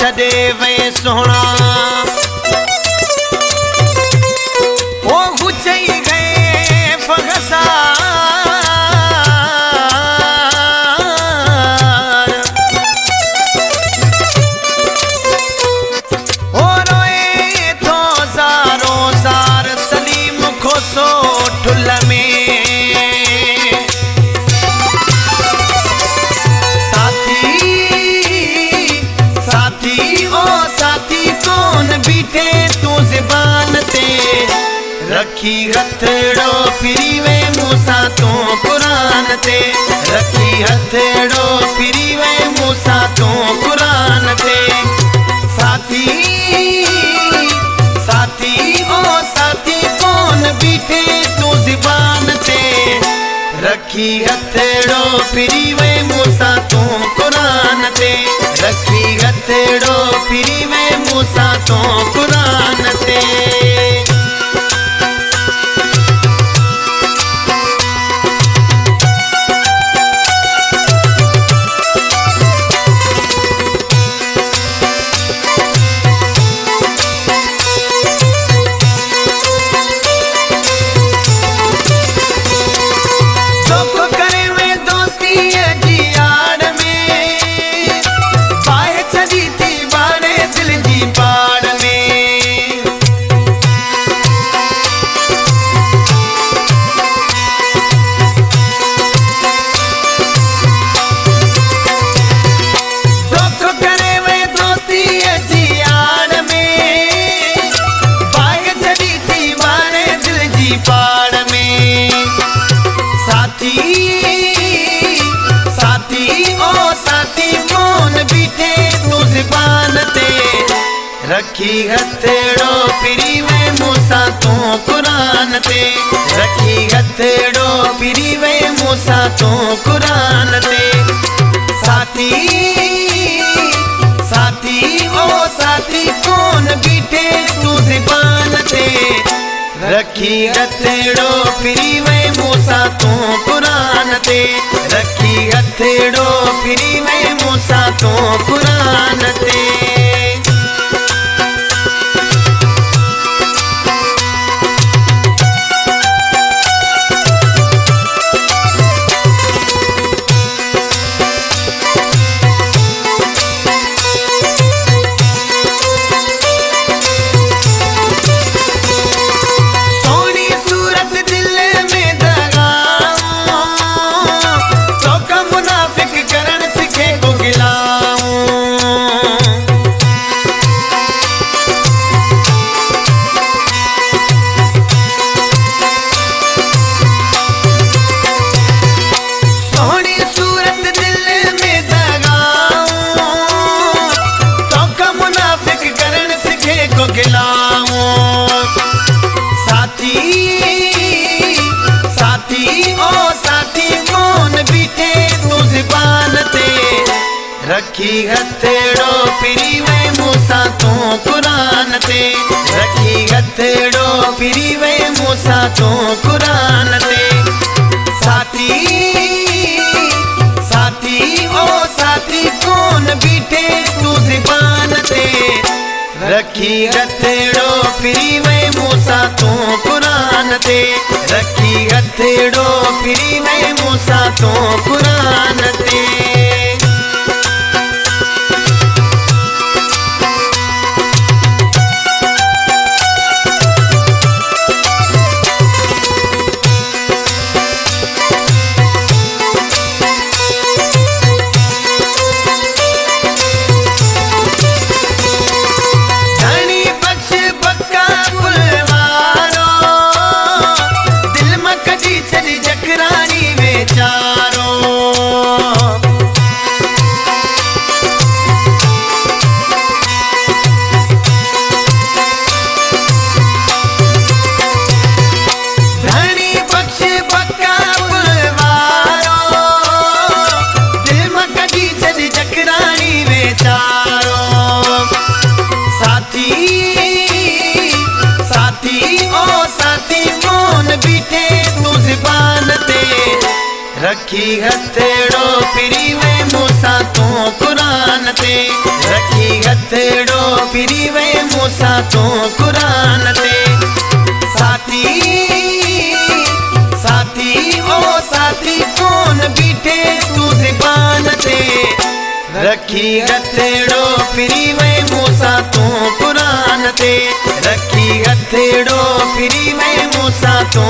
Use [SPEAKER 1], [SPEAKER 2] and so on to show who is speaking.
[SPEAKER 1] छड़े वे सोना ओ गुचई गए फगसा रखी हथड़ो फिरी वे मूसा तो कुरान ते रखी हथड़ो फिरी वे मूसा तो कुरान ते साथी साथी ओ साथी कौन बीठे तू ज़बान ते रखी हथड़ो फिरी वे मूसा तो कुरान ते रखी हथड़ो फिरी वे मूसा तो कुरान ते रखी हथड़ो फिरी वे मूसा तो कुरान ते रखी हथड़ो फिरी वे मूसा तो कुरान ते साथी साथी ओ साथी कौन बीठे तू ज़बान ते रखी हथड़ो फिरी वे मूसा तो कुरान ते रखी हथड़ो फिरी वे मूसा तो कुरान ते रखी हथड़ो फिरी वे मूसा तो कुरान ते रखी हथड़ो फिरी वे मूसा तो कुरान ते साथी साथी ओ साथी कौन बीठे तू ज़बान ते रखी हथड़ो फिरी वे मूसा तो कुरान ते रखी हथड़ो फिरी वे मूसा तो कुरान ते रखी हथड़ो फिरी वे मूसा तो कुरान ते रखी हथ तू कुरान ते। साथी साथी ओ साथी कौन बीठे तू ज़बान ते। रखी हथेड़ो फिरी वे मूसा तू कुरान ते। रखी हथेड़ो फिरी वे मूसा तू